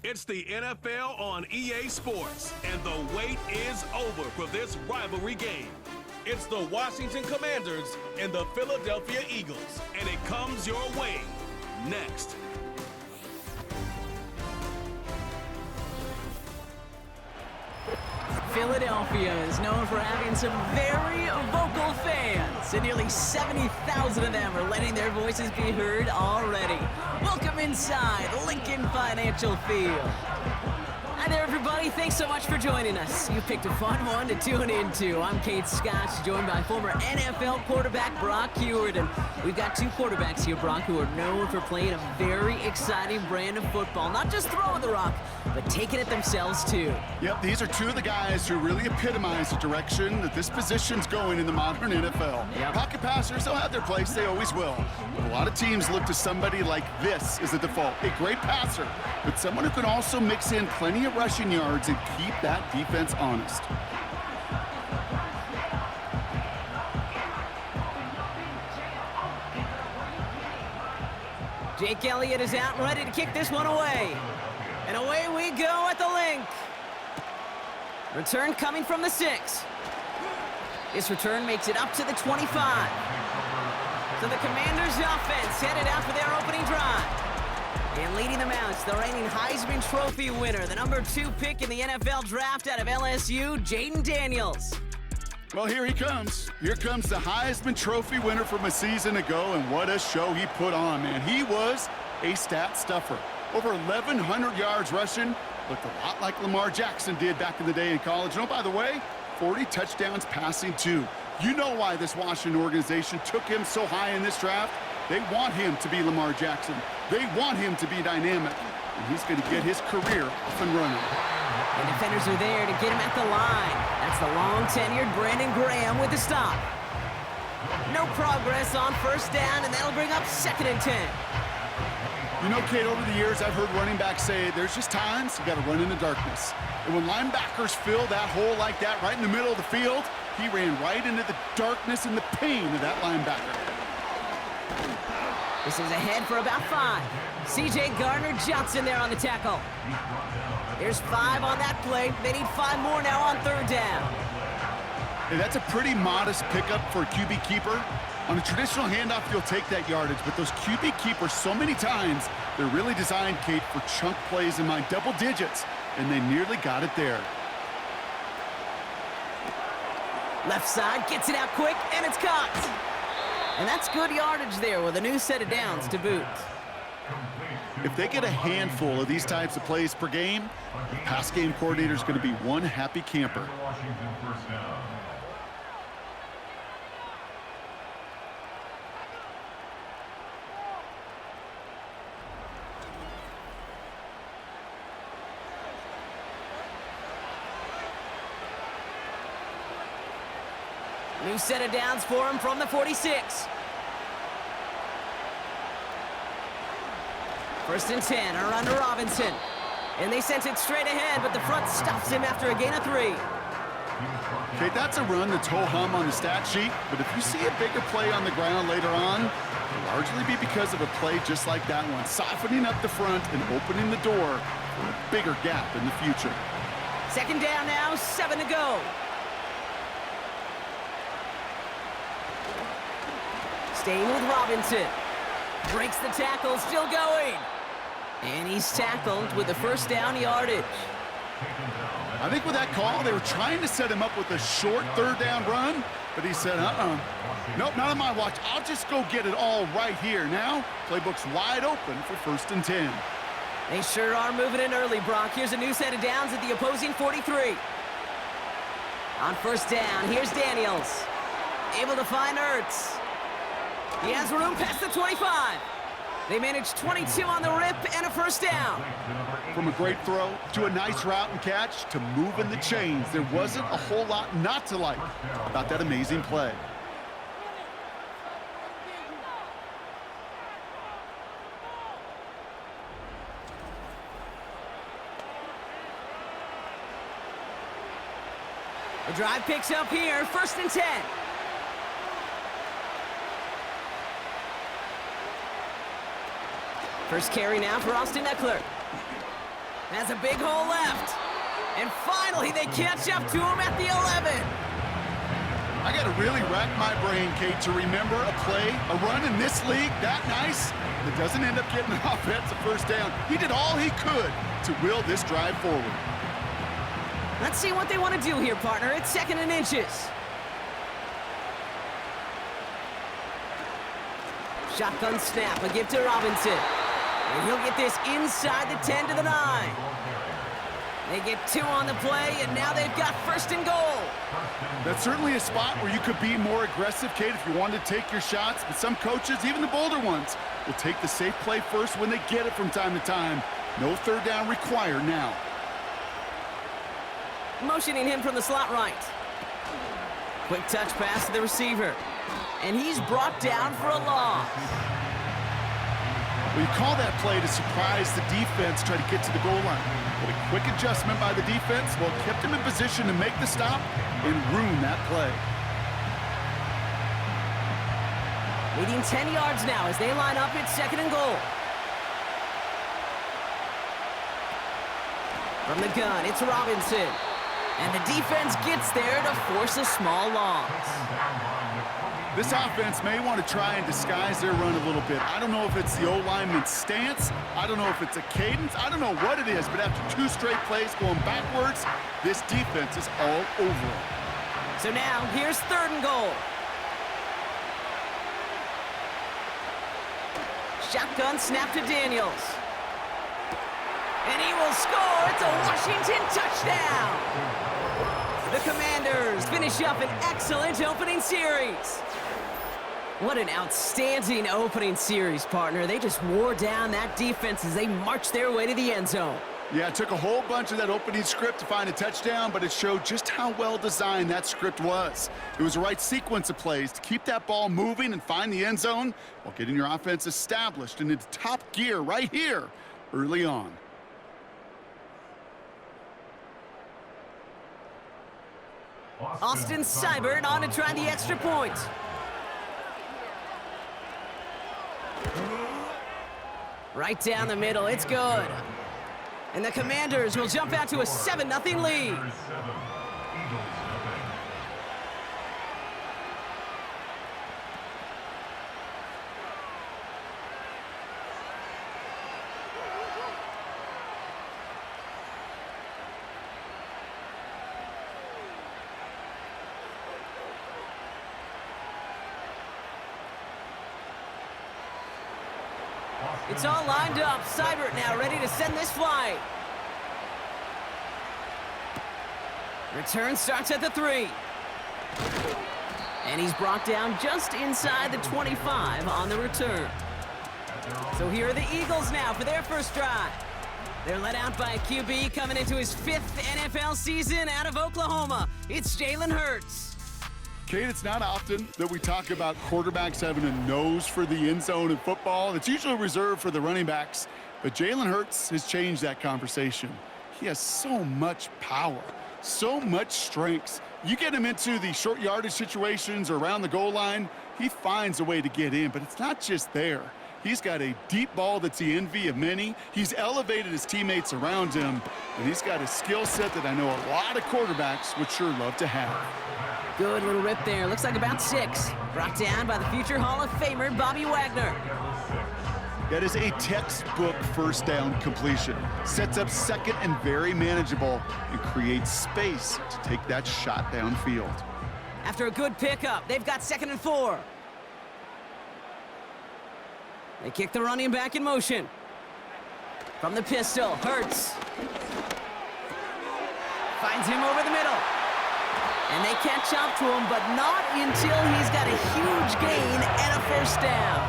It's the NFL on EA Sports, and the wait is over for this rivalry game. It's the Washington Commanders and the Philadelphia Eagles, and it comes your way next. Philadelphia is known for having some very vocal fans, and nearly 70,000 of them are letting their voices be heard already. Welcome inside Lincoln Financial Field. Hi there, everybody. Thanks so much for joining us. You picked a fun one to tune into. I'm Kate Scott, joined by former NFL quarterback Brock Huard. And we've got two quarterbacks here, Brock, who are known for playing a very exciting brand of football. Not just throwing the rock, but taking it themselves, too. Yep, these are two of the guys who really epitomize the direction that this position's going in the modern NFL. Yep. Pocket passers, they'll have their place. They always will. But a lot of teams look to somebody like this as a default. A great passer, but someone who can also mix in plenty of rushing yards and keep that defense honest. Jake Elliott is out and ready to kick this one away. And away we go at the link. Return coming from the 6. This return makes it up to the 25. So the Commanders' offense headed out for their opening drive. And leading them out is the reigning Heisman Trophy winner, the number 2 pick in the NFL draft out of LSU, Jayden Daniels. Well, here he comes. Here comes the Heisman Trophy winner from a season ago, and what a show he put on, man. He was a stat stuffer. Over 1,100 yards rushing. Looked a lot like Lamar Jackson did back in the day in college. And oh, by the way, 40 touchdowns passing, too. You know why this Washington organization took him so high in this draft? They want him to be Lamar Jackson. They want him to be dynamic. And he's going to get his career up and running. The defenders are there to get him at the line. That's the long-tenured Brandon Graham with the stop. No progress on first down, and that'll bring up 2nd and 10. You know, Kate, over the years, I've heard running backs say there's just times you got to run in the darkness. And when linebackers fill that hole like that right in the middle of the field, he ran right into the darkness and the pain of that linebacker. This is ahead for about 5. C.J. Gardner-Johnson there on the tackle. There's 5 on that play. They need 5 more now on 3rd down. Hey, that's a pretty modest pickup for a QB keeper. On a traditional handoff, you'll take that yardage, but those QB keepers, so many times, they're really designed, Kate, for chunk plays in my double digits, and they nearly got it there. Left side gets it out quick, and it's caught. And that's good yardage there with a new set of downs to boot. If they get a handful of these types of plays per game, the pass game coordinator is going to be one happy camper. New set of downs for him from the 46. 1st and 10, a run to Robinson. And they sent it straight ahead, but the front stops him after a gain of 3. Okay, that's a run that's ho-hum on the stat sheet, but if you see a bigger play on the ground later on, it'll largely be because of a play just like that one, softening up the front and opening the door for a bigger gap in the future. 2nd down now, 7 to go. Staying with Robinson. Breaks the tackle, still going. And he's tackled with the 1st down yardage. I think with that call, they were trying to set him up with a short 3rd down run, but he said, nope, not on my watch. I'll just go get it all right here. Now, playbook's wide open for 1st and 10. They sure are moving in early, Brock. Here's a new set of downs at the opposing 43. On 1st down, here's Daniels. Able to find Ertz. He has room past the 25. They managed 22 on the rip and a 1st down. From a great throw to a nice route and catch to moving the chains, there wasn't a whole lot not to like about that amazing play. The drive picks up here, 1st and 10. First carry now for Austin Eckler. Has a big hole left. And finally, they catch up to him at the 11. I got to really rack my brain, Kate, to remember a play, a run in this league that nice that doesn't end up getting an offensive first down. He did all he could to will this drive forward. Let's see what they want to do here, partner. It's 2nd and inches. Shotgun snap, a give to Robinson. And he'll get this inside the 10 to the 9. They get 2 on the play, and now they've got 1st and goal. That's certainly a spot where you could be more aggressive, Kate, if you wanted to take your shots. But some coaches, even the bolder ones, will take the safe play first when they get it from time to time. No 3rd down required now. Motioning him from the slot right. Quick touch pass to the receiver. And he's brought down for a loss. Well, you call that play to surprise the defense, try to get to the goal line. But a quick adjustment by the defense, well, kept him in position to make the stop and ruin that play. Leading 10 yards now as they line up. It's 2nd and goal. From the gun, it's Robinson. And the defense gets there to force a small loss. This offense may want to try and disguise their run a little bit. I don't know if it's the O-lineman's stance. I don't know if it's a cadence. I don't know what it is, but after 2 straight plays going backwards, this defense is all over it. So now, here's 3rd and goal. Shotgun snap to Daniels. And he will score. It's a Washington touchdown. The Commanders finish up an excellent opening series. What an outstanding opening series, partner. They just wore down that defense as they marched their way to the end zone. Yeah, it took a whole bunch of that opening script to find a touchdown, but it showed just how well designed that script was. It was the right sequence of plays to keep that ball moving and find the end zone while getting your offense established and into top gear right here early on. Austin Seibert on to try the extra point. Right down the middle, it's good. And the Commanders will jump out to a 7-0 lead. It's all lined up. Seibert now ready to send this flight. Return starts at the 3. And he's brought down just inside the 25 on the return. So here are the Eagles now for their first drive. They're led out by a QB coming into his 5th NFL season out of Oklahoma. It's Jalen Hurts. Kate, it's not often that we talk about quarterbacks having a nose for the end zone in football. It's usually reserved for the running backs, but Jalen Hurts has changed that conversation. He has so much power, so much strength. You get him into the short yardage situations or around the goal line, he finds a way to get in, but it's not just there. He's got a deep ball that's the envy of many. He's elevated his teammates around him, and he's got a skill set that I know a lot of quarterbacks would sure love to have. Good little rip there. Looks like about 6. Brought down by the future Hall of Famer, Bobby Wagner. That is a textbook first down completion. Sets up second and very manageable and creates space to take that shot downfield. After a good pickup, they've got 2nd and 4. They kick the running back in motion. From the pistol, Hurts. Finds him over the middle. And they catch up to him, but not until he's got a huge gain and a first down.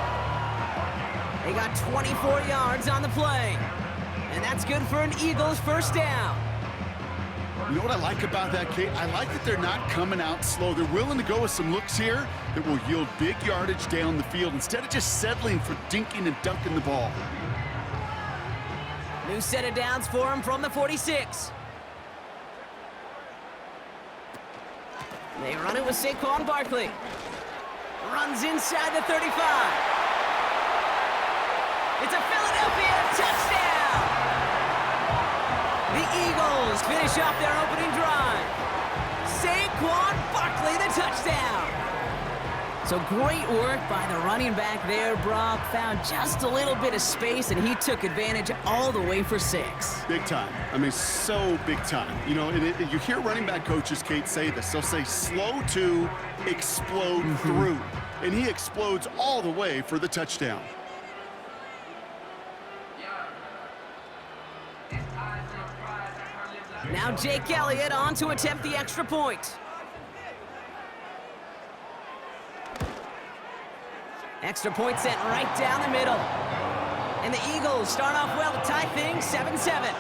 They got 24 yards on the play. And that's good for an Eagles first down. You know what I like about that, Kate? I like that they're not coming out slow. They're willing to go with some looks here that will yield big yardage down the field instead of just settling for dinking and dunking the ball. New set of downs for him from the 46. They run it with Saquon Barkley. Runs inside the 35. It's a Philadelphia touchdown! The Eagles finish off their opening drive. Saquon Barkley, the touchdown. So great work by the running back there, Brock. Found just a little bit of space, and he took advantage all the way for 6. Big time. I mean, so big time. You know, you hear running back coaches, Kate, say this. They'll say slow to explode through. And he explodes all the way for the touchdown. Now Jake Elliott on to attempt the extra point. Extra point sent right down the middle. And the Eagles start off well to tie things 7-7.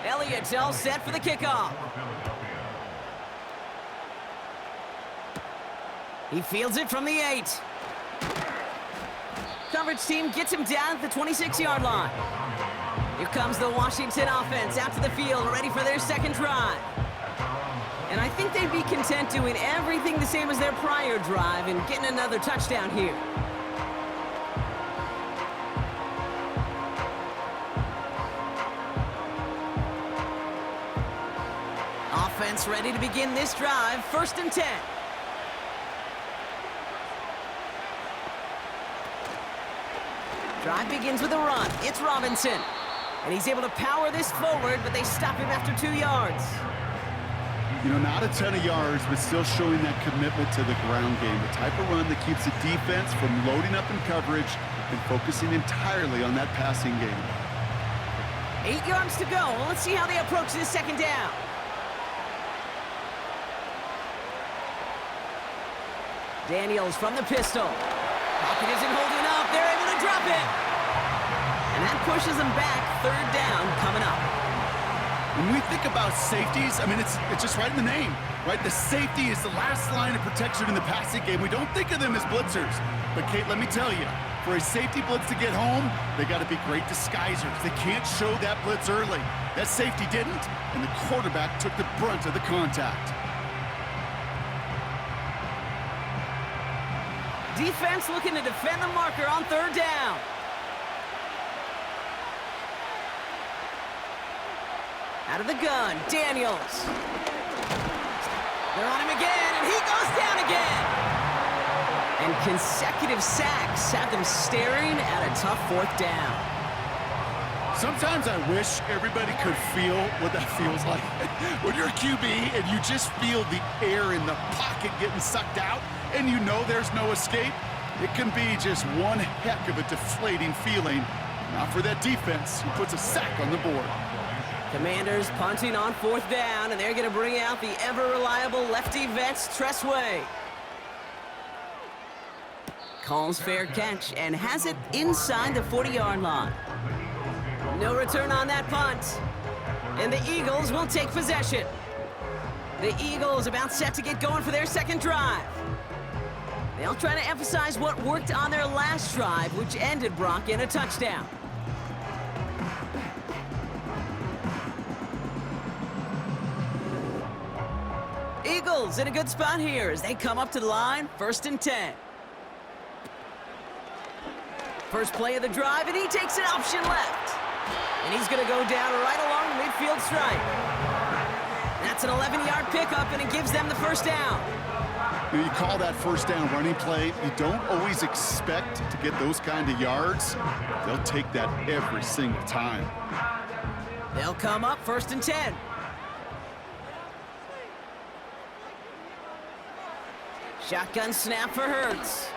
Elliott's all set for the kickoff. He fields it from the 8. Coverage team gets him down at the 26-yard line. Here comes the Washington offense out to the field, ready for their second drive. And I think they'd be content doing everything the same as their prior drive and getting another touchdown here. Offense ready to begin this drive, 1st and 10. Drive begins with a run. It's Robinson. And he's able to power this forward, but they stop him after 2 yards. You know, not a ton of yards, but still showing that commitment to the ground game. The type of run that keeps the defense from loading up in coverage and focusing entirely on that passing game. 8 yards to go. Well, let's see how they approach this second down. Daniels from the pistol. Pocket isn't holding up. They're able to drop it. And that pushes them back. 3rd down coming up. When we think about safeties, I mean, it's just right in the name, right? The safety is the last line of protection in the passing game. We don't think of them as blitzers. But, Kate, let me tell you, for a safety blitz to get home, they got to be great disguisers. They can't show that blitz early. That safety didn't, and the quarterback took the brunt of the contact. Defense looking to defend the marker on 3rd down. Out of the gun, Daniels. They're on him again, and he goes down again. And consecutive sacks have them staring at a tough 4th down. Sometimes I wish everybody could feel what that feels like. When you're a QB and you just feel the air in the pocket getting sucked out and you know there's no escape, it can be just one heck of a deflating feeling. Not for that defense who puts a sack on the board. Commanders punting on 4th down, and they're going to bring out the ever-reliable lefty vets, Tress Way. Calls fair catch and has it inside the 40-yard line. No return on that punt. And the Eagles will take possession. The Eagles about set to get going for their second drive. They'll try to emphasize what worked on their last drive, which ended, Brock, in a touchdown. Eagles in a good spot here as they come up to the line, 1st and 10. First play of the drive, and he takes an option left. And he's going to go down right along the midfield stripe. That's an 11-yard pickup, and it gives them the 1st down. You call that 1st down running play. You don't always expect to get those kind of yards. They'll take that every single time. They'll come up 1st and 10. Shotgun snap for Hurts.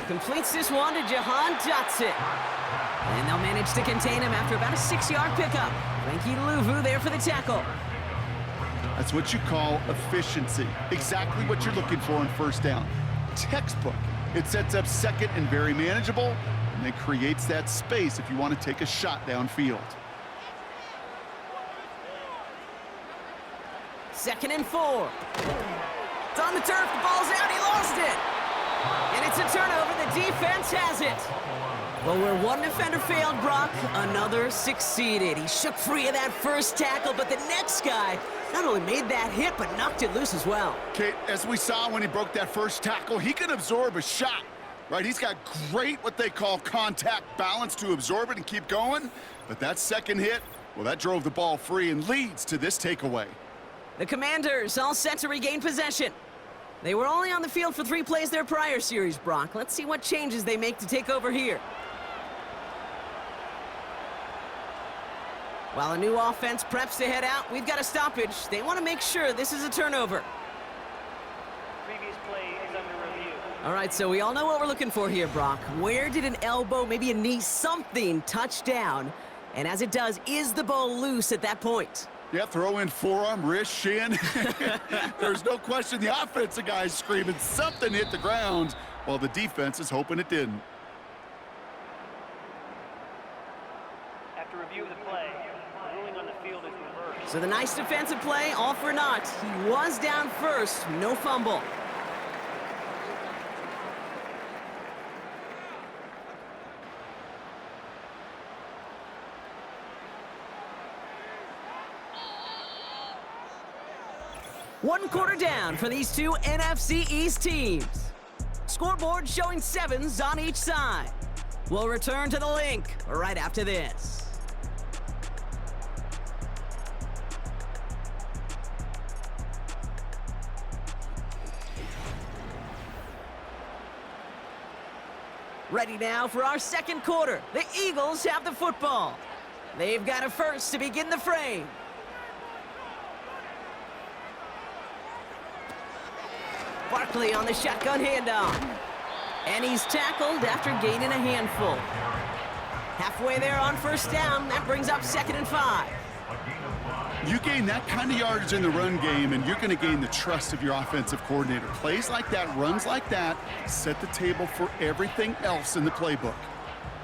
Completes this one to Jahan Dotson. And they'll manage to contain him after about a 6-yard pickup. Frankie Luvu there for the tackle. That's what you call efficiency. Exactly what you're looking for on 1st down. Textbook. It sets up 2nd and very manageable, and then creates that space if you want to take a shot downfield. 2nd and 4. It's on the turf, the ball's out, he lost it. it's a turnover. The defense has it. Well, where one defender failed, Brock, another succeeded. He shook free of that first tackle, but the next guy not only made that hit, but knocked it loose as well. Kate, as we saw when he broke that first tackle, he can absorb a shot, right? He's got great, what they call contact balance to absorb it and keep going. But that second hit, well, that drove the ball free and leads to this takeaway. The Commanders all set to regain possession. They were only on the field for 3 plays their prior series, Brock. Let's see what changes they make to take over here. While a new offense preps to head out, we've got a stoppage. They want to make sure this is a turnover. Previous play is under review. All right, so we all know what we're looking for here, Brock. Where did an elbow, maybe a knee, something touch down? And as it does, is the ball loose at that point? Yeah, throw in forearm, wrist, shin. There's no question the offensive guy's screaming something hit the ground while the defense is hoping it didn't. After review of the play, the ruling on the field is reversed. So the nice defensive play, all for naught. He was down first, no fumble. One quarter down for these two NFC East teams. Scoreboard showing 7s on each side. We'll return to the link right after this. Ready now for our second quarter. The Eagles have the football. They've got a first to begin the frame. Barkley on the shotgun handoff. And he's tackled after gaining a handful. Halfway there on first down. That brings up 2nd and 5. You gain that kind of yardage in the run game, and you're going to gain the trust of your offensive coordinator. Plays like that, runs like that, set the table for everything else in the playbook.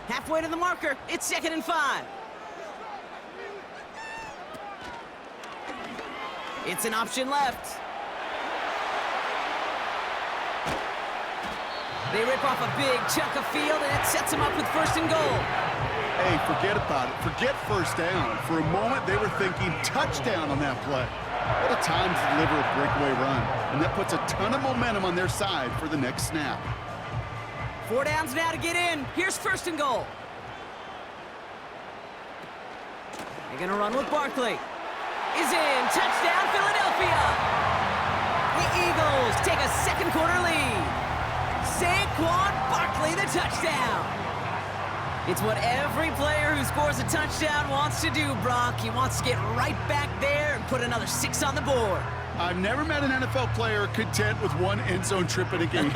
Halfway to the marker. It's 2nd and 5. It's an option left. They rip off a big chunk of field, and it sets them up with 1st and goal. Hey, forget about it. Forget first down. For a moment, they were thinking touchdown on that play. What a time to deliver a breakaway run. And that puts a ton of momentum on their side for the next snap. 4 downs now to get in. Here's 1st and goal. They're going to run with Barkley. Is in. Touchdown, Philadelphia. The Eagles take a second quarter lead. Saquon Barkley, the touchdown. It's what every player who scores a touchdown wants to do, Brock. He wants to get right back there and put another 6 on the board. I've never met an NFL player content with one end zone trip in a game.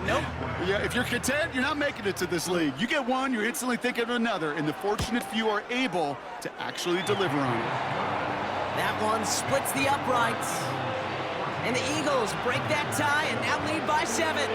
Nope. Yeah, if you're content, you're not making it to this league. You get one, you're instantly thinking of another, and the fortunate few are able to actually deliver on it. That one splits the uprights. And the Eagles break that tie and now lead by 7.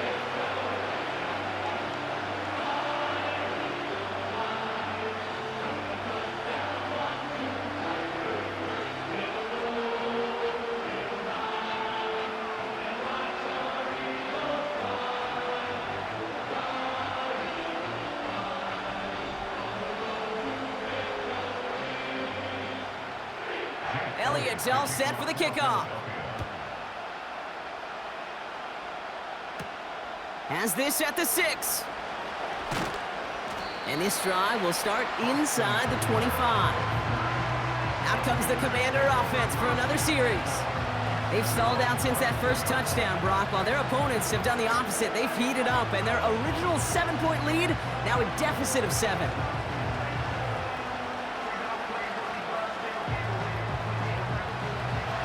Elliott's all set for the kickoff. Has this at the 6. And this drive will start inside the 25. Out comes the Commander offense for another series. They've stalled out since that first touchdown, Brock, while their opponents have done the opposite. They've heated up, and their original 7-point lead, now a deficit of 7.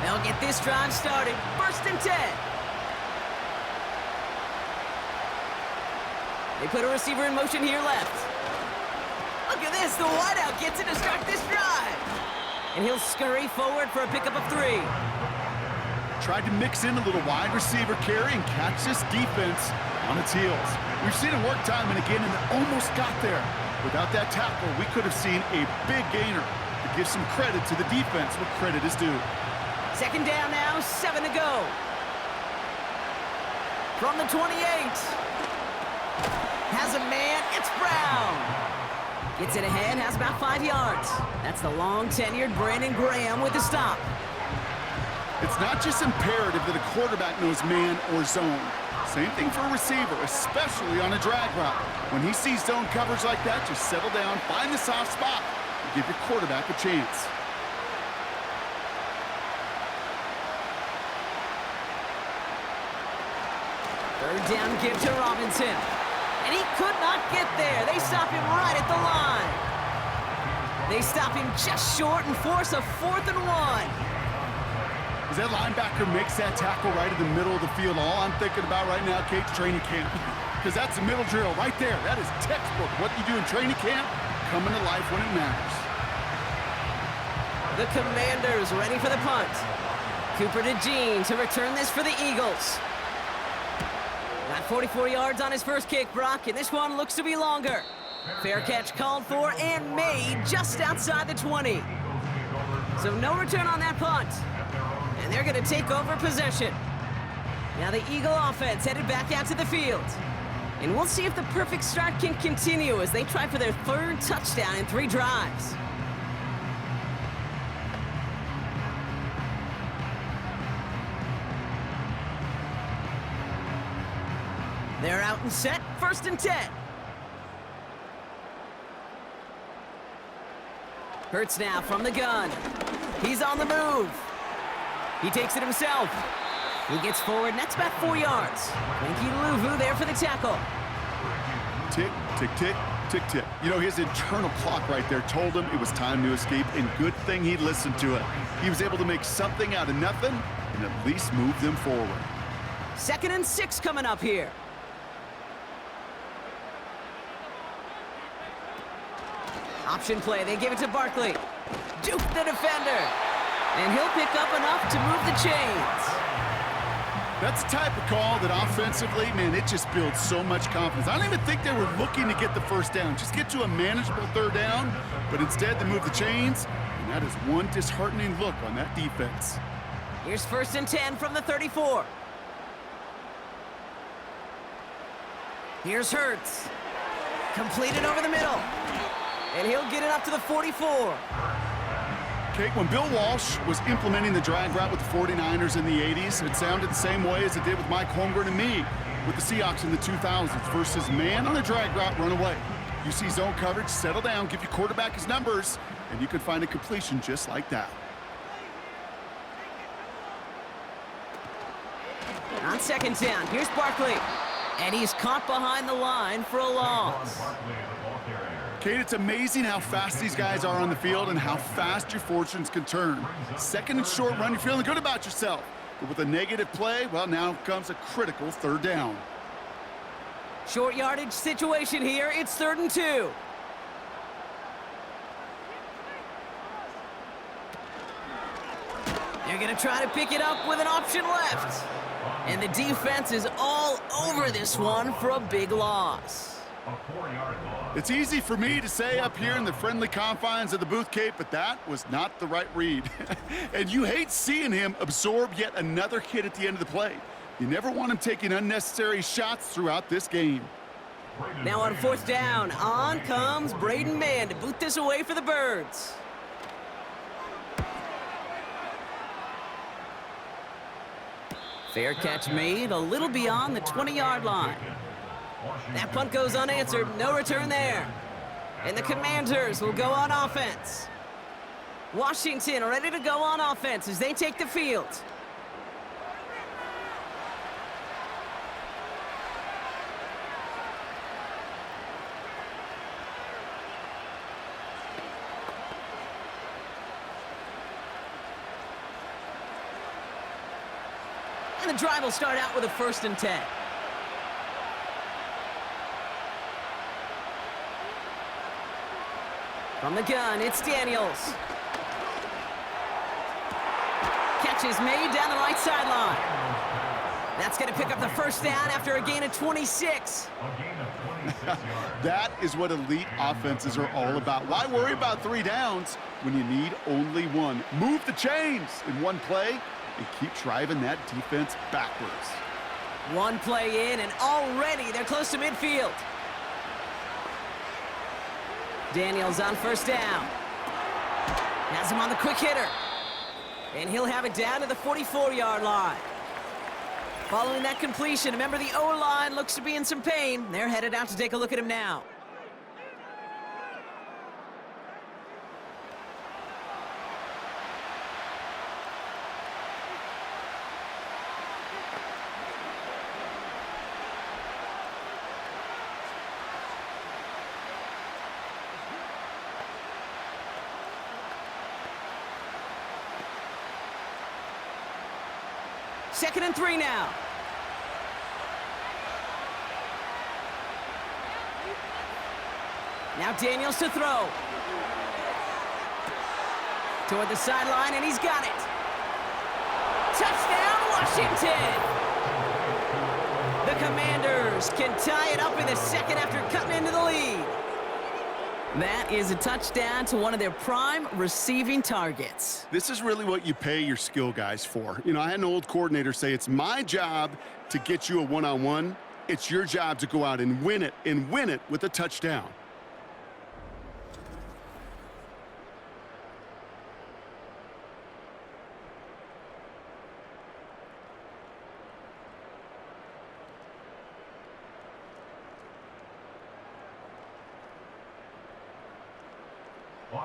They'll get this drive started. 1st and 10. They put a receiver in motion here left. Look at this. The wideout gets it to start this drive. And he'll scurry forward for a pickup of 3. Tried to mix in a little wide receiver carry and catch this defense on its heels. We've seen it work time and again, and it almost got there. Without that tackle, we could have seen a big gainer. To give some credit to the defense where credit is due. 2nd down now, 7 to go. From the 28. Has a man, it's Brown. Gets it ahead, has about 5 yards. That's the long-tenured Brandon Graham with the stop. It's not just imperative that a quarterback knows man or zone. Same thing for a receiver, especially on a drag route. When he sees zone coverage like that, just settle down, find the soft spot, and give your quarterback a chance. Third down give to Robinson. And he could not get there. They stop him right at the line. They stop him just short and force a 4th and 1. As that linebacker makes that tackle right in the middle of the field, all I'm thinking about right now, Kate's training camp. Because that's the middle drill right there. That is textbook. What you do in training camp, coming to life when it matters. The Commanders ready for the punt. Cooper DeJean to return this for the Eagles. Got 44 yards on his first kick, Brock, and this one looks to be longer. Fair catch called for and made just outside the 20. So no return on that punt. And they're going to take over possession. Now the Eagle offense headed back out to the field. And we'll see if the perfect start can continue as they try for their 3rd touchdown in 3 drives. They're out and set, 1st and 10. Hurts now from the gun. He's on the move. He takes it himself. He gets forward, and that's about 4 yards. Frankie Luvu there for the tackle. Tick, tick, tick, tick, tick. You know, his internal clock right there told him it was time to escape, and good thing he listened to it. He was able to make something out of nothing and at least move them forward. 2nd and 6 coming up here. Option play, they give it to Barkley. Duke the defender. And he'll pick up enough to move the chains. That's the type of call that offensively, man, it just builds so much confidence. I don't even think they were looking to get the 1st down. Just get to a manageable 3rd down, but instead they move the chains, and that is one disheartening look on that defense. Here's 1st and 10 from the 34. Here's Hurts. Completed over the middle. And he'll get it up to the 44. Kate, when Bill Walsh was implementing the drag route with the 49ers in the 80s, it sounded the same way as it did with Mike Holmgren and me with the Seahawks in the 2000s versus man on a drag route, run away. You see zone coverage, settle down, give your quarterback his numbers, and you can find a completion just like that. On 2nd down, here's Barkley. And he's caught behind the line for a loss. Kate, it's amazing how fast these guys are on the field and how fast your fortunes can turn. 2nd and short run, you're feeling good about yourself. But with a negative play, well, now comes a critical 3rd down. Short yardage situation here. It's 3rd and 2. They're going to try to pick it up with an option left. And the defense is all over this one for a big loss. It's easy for me to say up here in the friendly confines of the booth, Kate, but that was not the right read. And you hate seeing him absorb yet another hit at the end of the play. You never want him taking unnecessary shots throughout this game. Now on 4th down, on comes Braden Mann to boot this away for the Birds. Fair catch made a little beyond the 20-yard line. That punt goes unanswered, no return there. And the Commanders will go on offense. Washington ready to go on offense as they take the field. And the drive will start out with a 1st and 10. From the gun, it's Daniels. Catch is made down the right sideline. That's going to pick up the 1st down after a gain of 26. That is what elite offenses are all about. Why worry about 3 downs when you need only 1? Move the chains in one play and keep driving that defense backwards. One play in, and already they're close to midfield. Daniels on first down. Has him on the quick hitter. And he'll have it down to the 44-yard line. Following that completion, remember the O-line looks to be in some pain. They're headed out to take a look at him now. Second and 3 now. Now Daniels to throw. Toward the sideline, and he's got it. Touchdown, Washington! The Commanders can tie it up in the second after cutting into the lead. That is a touchdown to one of their prime receiving targets. This is really what you pay your skill guys for. You know, I had an old coordinator say, it's my job to get you a one-on-one. It's your job to go out and win it with a touchdown.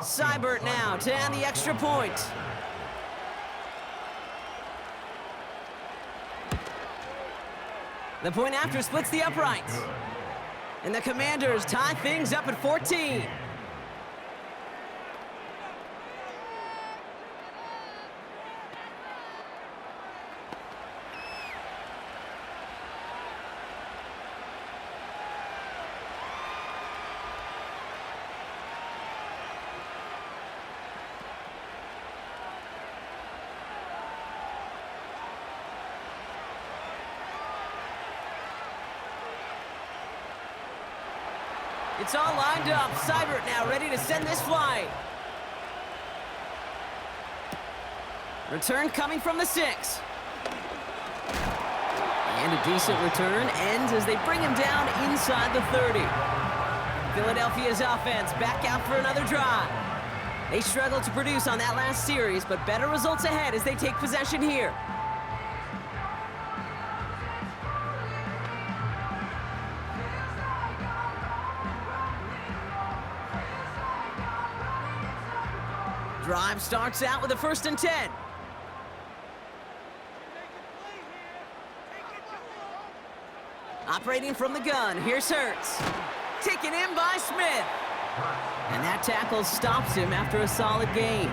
Seibert now to add the extra point. The point after splits the uprights. And the Commanders tie things up at 14. It's all lined up. Seibert now ready to send this flight. Return coming from the 6. And a decent return ends as they bring him down inside the 30. Philadelphia's offense back out for another drive. They struggled to produce on that last series, but better results ahead as they take possession here. Drive starts out with a 1st and 10. Operating from the gun, here's Hurts. Taken in by Smith. And that tackle stops him after a solid gain.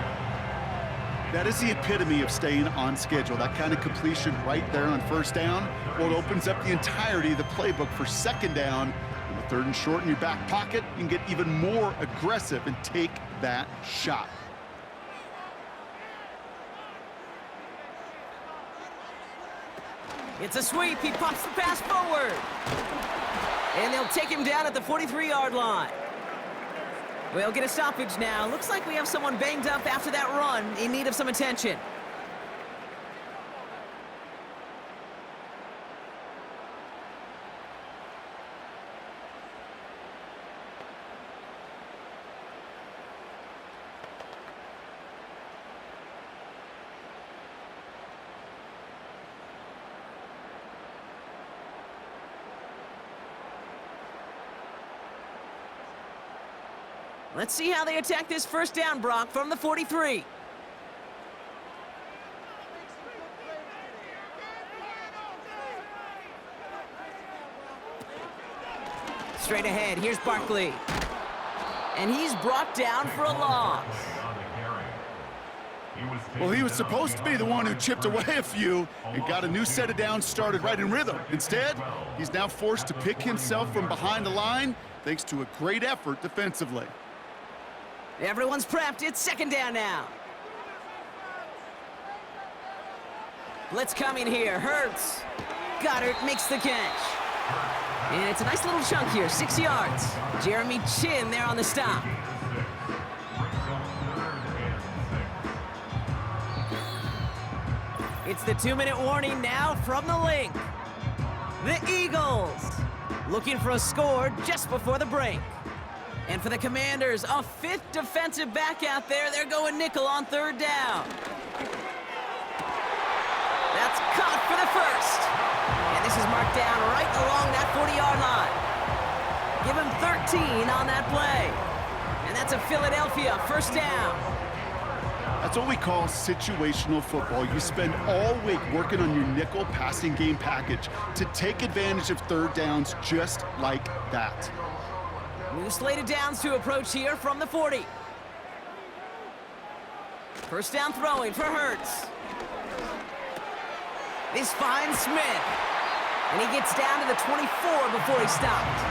That is the epitome of staying on schedule. That kind of completion right there on 1st down. Well, it opens up the entirety of the playbook for 2nd down. And the 3rd and short in your back pocket, you can get even more aggressive and take that shot. It's a sweep. He pops the pass forward. And they'll take him down at the 43-yard line. We'll get a stoppage now. Looks like we have someone banged up after that run in need of some attention. Let's see how they attack this 1st down, Brock, from the 43. Straight ahead, here's Barkley. And he's brought down for a loss. Well, he was supposed to be the one who chipped away a few and got a new set of downs started right in rhythm. Instead, he's now forced to pick himself from behind the line thanks to a great effort defensively. Everyone's prepped. It's 2nd down now. Blitz coming here. Hurts. Goddard makes the catch. And it's a nice little chunk here. 6 yards. Jeremy Chinn there on the stop. It's the 2-minute warning now from the link. the Eagles. Looking for a score just before the break. And for the Commanders, a fifth defensive back out there. They're going nickel on third down. That's caught for the first. And this is marked down right along that 40-yard line. Give him 13 on that play. And that's a Philadelphia first down. That's what we call situational football. You spend all week working on your nickel passing game package to take advantage of third downs just like that. New slated downs to approach here from the 40. First down throwing for Hurts. This finds Smith. And he gets down to the 24 before he stopped.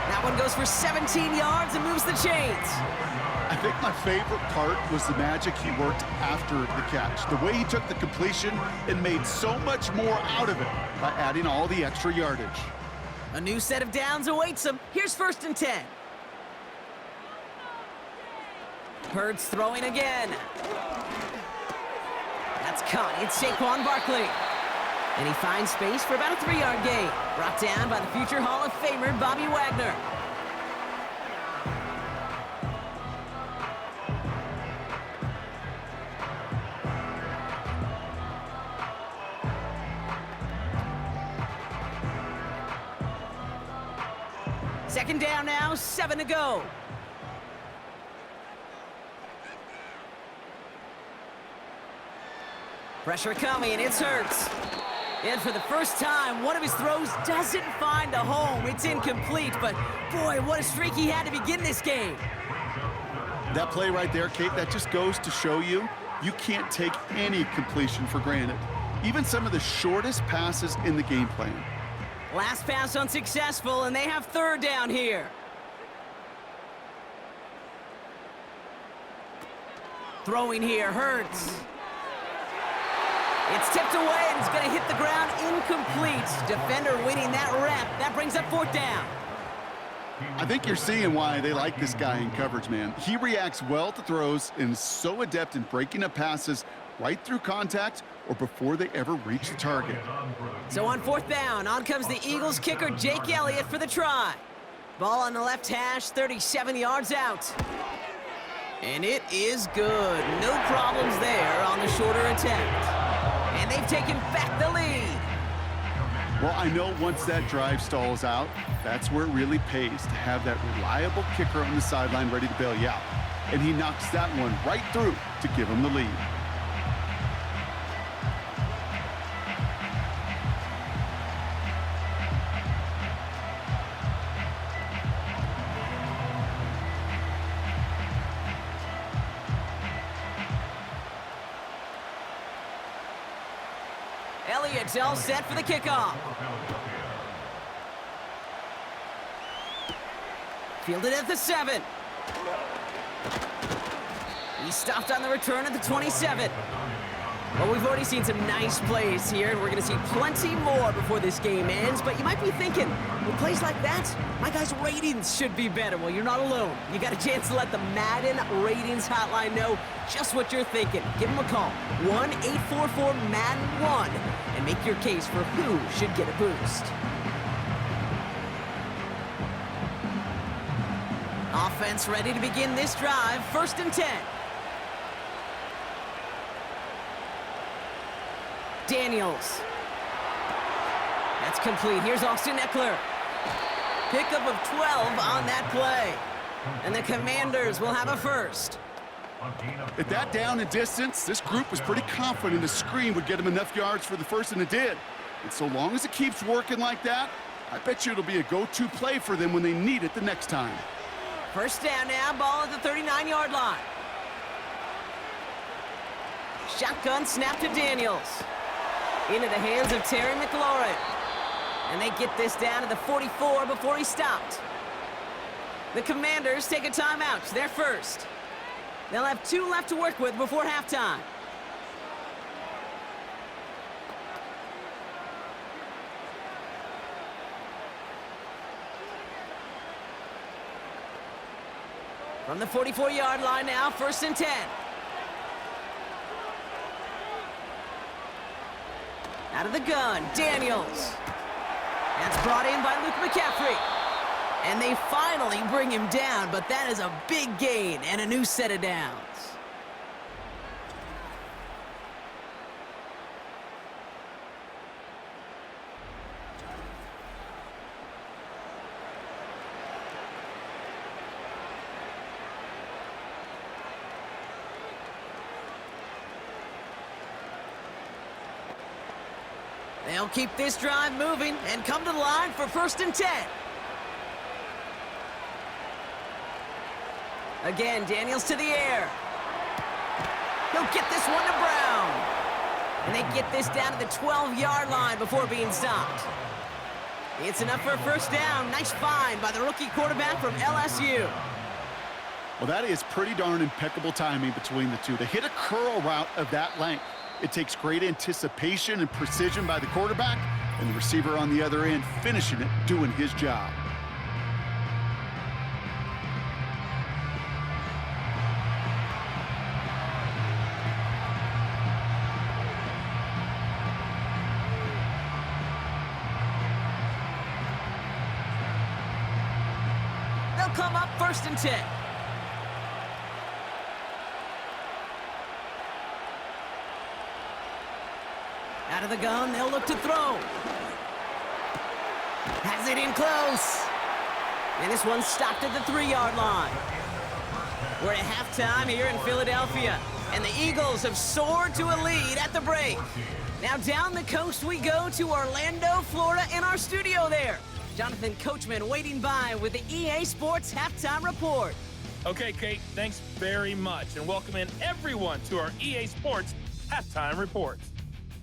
That one goes for 17 yards and moves the chains. I think my favorite part was the magic he worked after the catch. The way he took the completion and made so much more out of it by adding all the extra yardage. A new set of downs awaits him. Here's 1st and 10. Hurts throwing again. That's caught. It's Saquon Barkley. And he finds space for about a 3-yard gain. Brought down by the future Hall of Famer, Bobby Wagner. Second down now, 7 to go. Pressure coming, and it's Hurts. And for the first time, one of his throws doesn't find a home. It's incomplete, but boy, what a streak he had to begin this game. That play right there, Kate, that just goes to show you, you can't take any completion for granted. Even some of the shortest passes in the game plan. Last pass unsuccessful, and they have third down here. Throwing here, Hurts. It's tipped away, and it's going to hit the ground incomplete. Defender winning that rep. That brings up 4th down. I think you're seeing why they like this guy in coverage, man. He reacts well to throws and is so adept in breaking up passes right through contact or before they ever reach the target. So on 4th down, on comes the Eagles kicker, Jake Elliott, for the try. Ball on the left hash, 37 yards out. And it is good. No problems there on the shorter attempt. And they've taken back the lead. Well, I know once that drive stalls out, that's where it really pays to have that reliable kicker on the sideline ready to bail you out. And he knocks that one right through to give him the lead. Elliott's all set for the kickoff. Fielded at the 7. He stopped on the return at the 27. Well, we've already seen some nice plays here, and we're going to see plenty more before this game ends. But you might be thinking, with plays like that, my guys' ratings should be better. Well, you're not alone. You got a chance to let the Madden Ratings Hotline know just what you're thinking. Give them a call, 1-844-MADDEN-1, and make your case for who should get a boost. Offense ready to begin this drive. 1st and 10. Daniels. That's complete. Here's Austin Eckler. Pickup of 12 on that play. And the Commanders will have a first. At that down and distance, this group was pretty confident a screen would get him enough yards for the first, and it did. And so long as it keeps working like that, I bet you it'll be a go-to play for them when they need it the next time. First down now, ball at the 39-yard line. Shotgun snap to Daniels. Into the hands of Terry McLaurin. And they get this down to the 44 before he stopped. The Commanders take a timeout. They're first. They'll have 2 left to work with before halftime. From the 44-yard line now, 1st and 10. Out of the gun, Daniels. That's brought in by Luke McCaffrey. And they finally bring him down, but that is a big gain and a new set of downs. They'll keep this drive moving and come to the line for 1st and 10. Again, Daniels to the air. He'll get this one to Brown. And they get this down to the 12-yard line before being stopped. It's enough for a 1st down. Nice find by the rookie quarterback from LSU. Well, that is pretty darn impeccable timing between the two. To hit a curl route of that length, it takes great anticipation and precision by the quarterback, and the receiver on the other end finishing it, doing his job. They'll come up 1st and 10. Out of the gun, they'll look to throw. Has it in close. And this one's stopped at the 3-yard line. We're at halftime here in Philadelphia, and the Eagles have soared to a lead at the break. Now down the coast we go to Orlando, Florida, in our studio there. Jonathan Coachman waiting by with the EA Sports Halftime Report. Okay, Kate, thanks very much, and welcome in everyone to our EA Sports Halftime Report.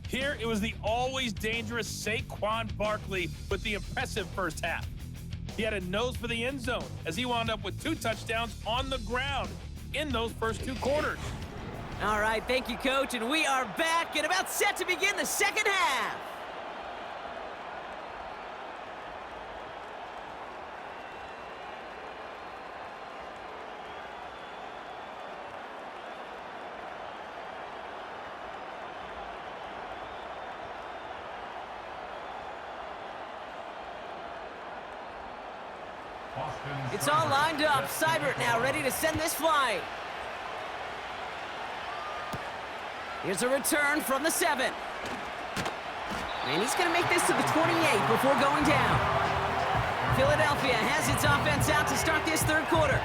Here, it was the always dangerous Saquon Barkley with the impressive first half. He had a nose for the end zone as he wound up with 2 touchdowns on the ground in those first 2 quarters. All right, thank you, Coach, and we are back and about set to begin the second half. It's all lined up. Seibert now ready to send this flight. Here's a return from the 7. And he's going to make this to the 28 before going down. Philadelphia has its offense out to start this 3rd quarter.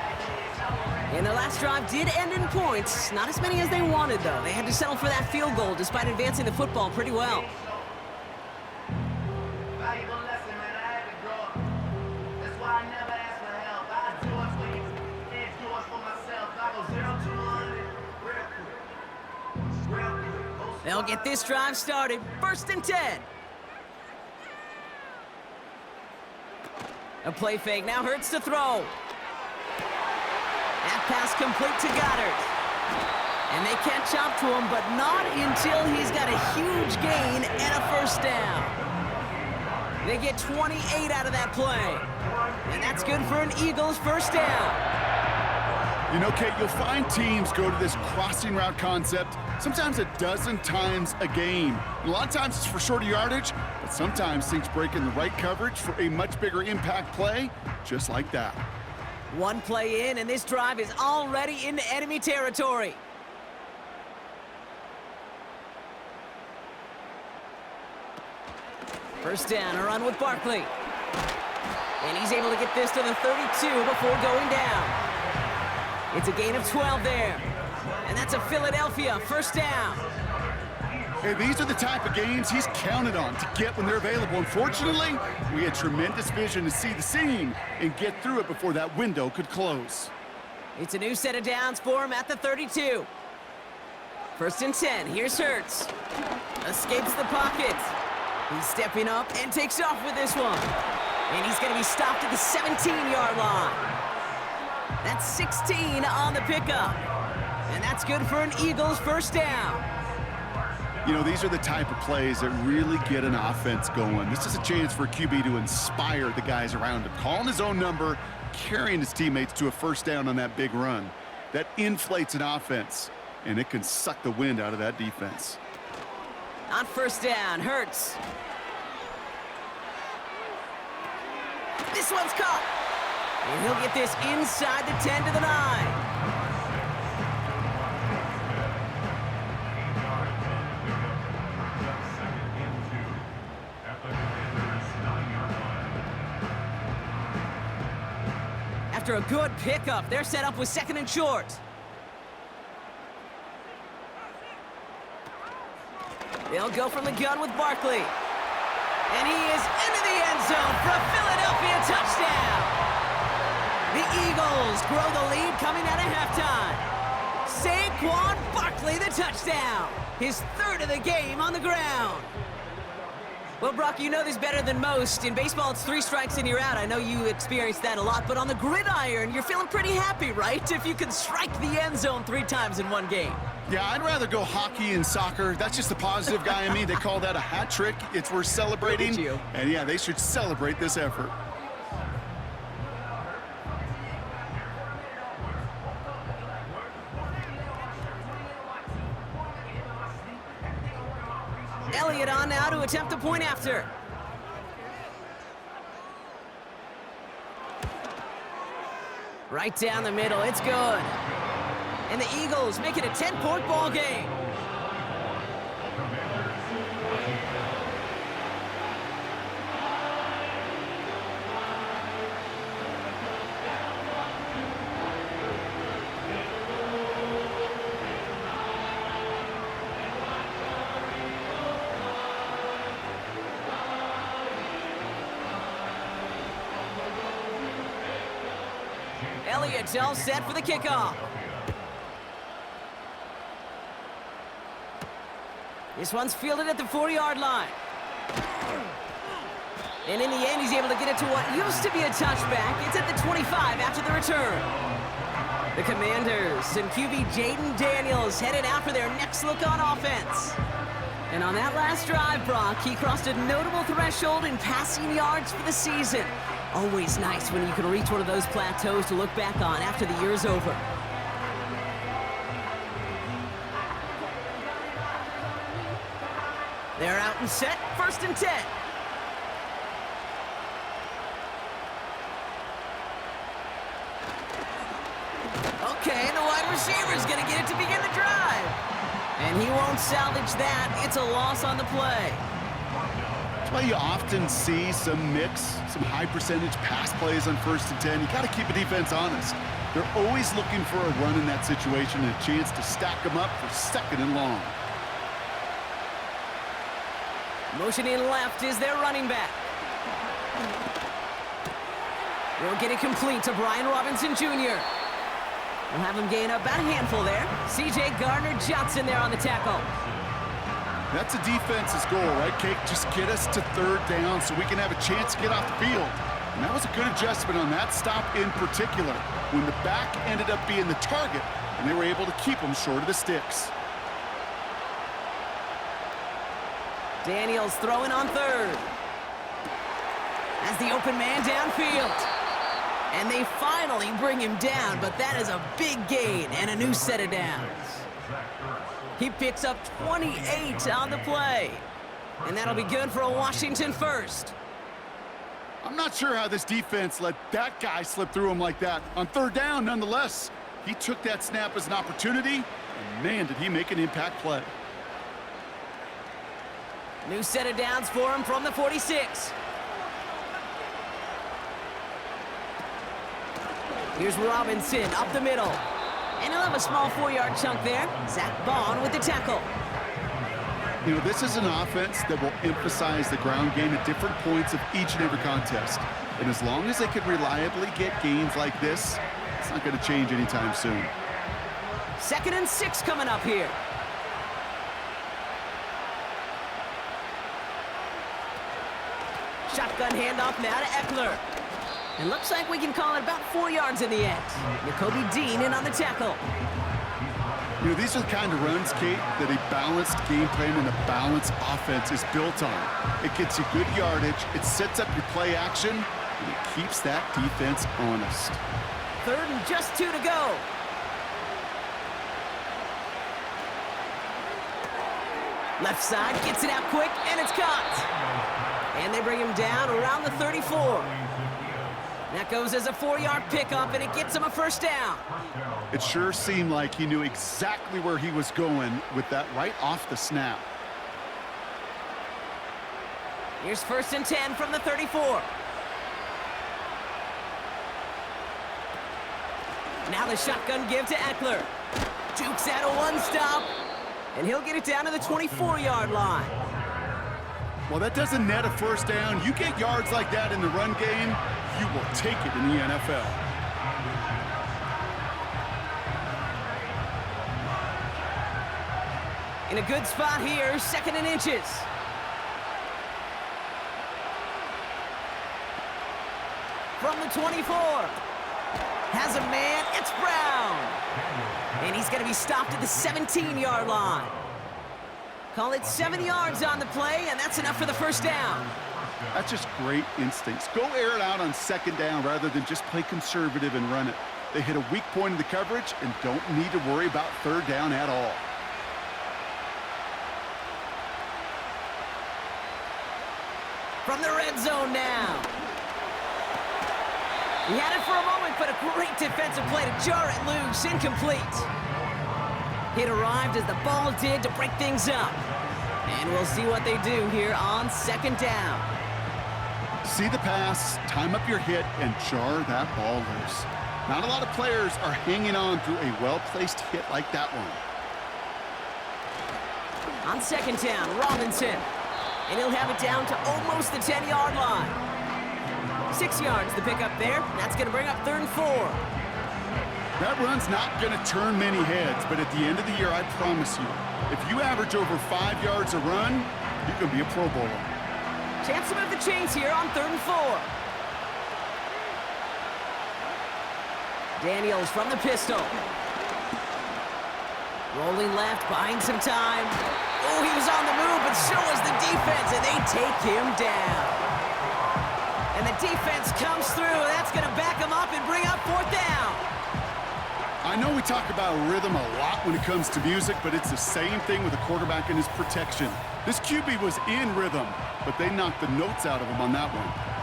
And the last drive did end in points. Not as many as they wanted, though. They had to settle for that field goal despite advancing the football pretty well. They'll get this drive started. 1st and 10. A play fake. Now Hurts to throw. That pass complete to Goddard. And they catch up to him, but not until he's got a huge gain and a 1st down. They get 28 out of that play. And that's good for an Eagles 1st down. You know, Kate, you'll find teams go to this crossing route concept sometimes a dozen times a game. A lot of times it's for shorter yardage, but sometimes things break in the right coverage for a much bigger impact play, just like that. One play in, and this drive is already into enemy territory. First down, a run with Barkley. And he's able to get this to the 32 before going down. It's a gain of 12 there. And that's a Philadelphia 1st down. Hey, these are the type of games he's counted on to get when they're available. Unfortunately, we had tremendous vision to see the seam and get through it before that window could close. It's a new set of downs for him at the 32. 1st and 10. Here's Hurts. Escapes the pocket. He's stepping up and takes off with this one. And he's going to be stopped at the 17-yard line. That's 16 on the pickup. And that's good for an Eagles 1st down. You know, these are the type of plays that really get an offense going. This is a chance for a QB to inspire the guys around him. Calling his own number, carrying his teammates to a 1st down on that big run. That inflates an offense, and it can suck the wind out of that defense. On 1st down, Hurts. This one's caught. And he'll get this inside the 10 to the 9. After a good pickup, they're set up with 2nd and short. They'll go from the gun with Barkley. And he is into the end zone for a Philadelphia touchdown. The Eagles grow the lead coming out of halftime. Saquon Barkley, the touchdown. His 3rd of the game on the ground. Well, Brock, you know this better than most. In baseball, it's 3 strikes and you're out. I know you experienced that a lot, but on the gridiron, you're feeling pretty happy, right? If you can strike the end zone 3 times in one game. Yeah, I'd rather go hockey and soccer. That's just the positive guy in me. They call that a hat trick. It's worth celebrating. Look at you. And yeah, they should celebrate this effort. Elliott on now to attempt the point after. Right down the middle, it's good. And the Eagles make it a 10-point ball game. Elliott's all set for the kickoff. This one's fielded at the 40-yard line. And in the end, he's able to get it to what used to be a touchback. It's at the 25 after the return. The Commanders and QB Jaden Daniels headed out for their next look on offense. And on that last drive, Brock, he crossed a notable threshold in passing yards for the season. Always nice when you can reach one of those plateaus to look back on after the year's over. They're out and set, 1st and 10. Okay, the wide receiver's gonna get it to begin the drive. And he won't salvage that. It's a loss on the play. That's why you often see some mix, some high percentage pass plays on 1st and 10. You got to keep a defense honest. They're always looking for a run in that situation and a chance to stack them up for 2nd and long. Motioning left is their running back. They'll get it complete to Brian Robinson Jr. We'll have him gain about a handful there. C.J. Gardner-Johnson there on the tackle. That's a defense's goal, right, Cake? Just get us to 3rd down so we can have a chance to get off the field. And that was a good adjustment on that stop in particular, when the back ended up being the target, and they were able to keep him short of the sticks. Daniels throwing on 3rd. As the open man downfield. And they finally bring him down, but that is a big gain and a new set of downs. He picks up 28 on the play. And that'll be good for a Washington 1st. I'm not sure how this defense let that guy slip through him like that. On 3rd down, nonetheless, he took that snap as an opportunity, and man, did he make an impact play. New set of downs for him from the 46. Here's Robinson up the middle. And he'll have a small 4-yard chunk there. Zach Bond with the tackle. You know, this is an offense that will emphasize the ground game at different points of each and every contest. And as long as they can reliably get gains like this, it's not going to change anytime soon. 2nd and 6 coming up here. Shotgun handoff now to Eckler. And looks like we can call it about 4 yards in the end. Nakobe Dean in on the tackle. You know, these are the kind of runs, Kate, that a balanced game plan and a balanced offense is built on. It gets you good yardage, it sets up your play action, and it keeps that defense honest. 3rd and just 2 to go. Left side gets it out quick, and it's caught. And they bring him down around the 34. That goes as a 4-yard pickup, and it gets him a first down. It sure seemed like he knew exactly where he was going with that right off the snap. Here's 1st and 10 from the 34. Now the shotgun give to Eckler. Jukes out a one-stop, and he'll get it down to the 24-yard line. Well, that doesn't net a first down. You get yards like that in the run game, you will take it in the NFL. In a good spot here, 2nd and inches. From the 24. Has a man, it's Brown. And he's going to be stopped at the 17-yard line. Call it 7 yards on the play, and that's enough for the first down. That's just great instincts. Go air it out on 2nd down rather than just play conservative and run it. They hit a weak point in the coverage and don't need to worry about 3rd down at all. From the red zone now. He had it for a moment, but a great defensive play to jar it loose. Incomplete. It arrived as the ball did to break things up. And we'll see what they do here on 2nd down. See the pass, time up your hit, and jar that ball loose. Not a lot of players are hanging on to a well-placed hit like that one. On 2nd down, Robinson. And he'll have it down to almost the 10-yard line. 6 yards the pickup there. That's going to bring up 3rd and 4. That run's not going to turn many heads, but at the end of the year, I promise you, if you average over 5 yards a run, you can be a Pro Bowler. Chance to move the chains here on 3rd and 4. Daniels from the pistol. Rolling left, buying some time. Oh, he was on the move, but so was the defense, and they take him down. And the defense comes through. That's going to back him up and bring up 4th down. I know we talk about rhythm a lot when it comes to music, but it's the same thing with a quarterback and his protection. This QB was in rhythm, but they knocked the notes out of him on that one.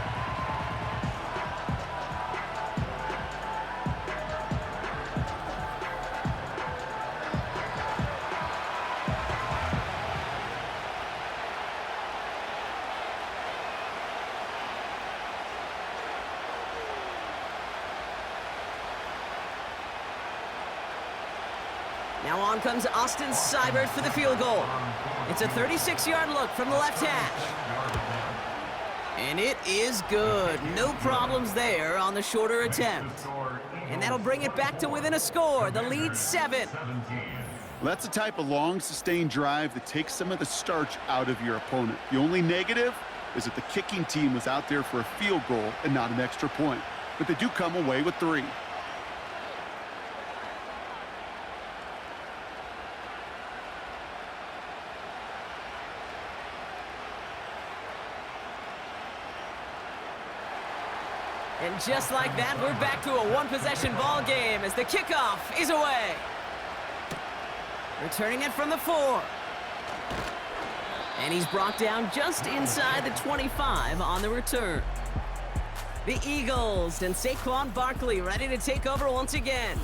Now on comes Austin Seibert for the field goal. It's a 36-yard look from the left hash. And it is good. No problems there on the shorter attempt. And that'll bring it back to within a score. The lead 7. That's the type of long, sustained drive that takes some of the starch out of your opponent. The only negative is that the kicking team was out there for a field goal and not an extra point. But they do come away with 3. And just like that, we're back to a one-possession ball game as the kickoff is away. Returning it from the 4. And he's brought down just inside the 25 on the return. The Eagles and Saquon Barkley ready to take over once again.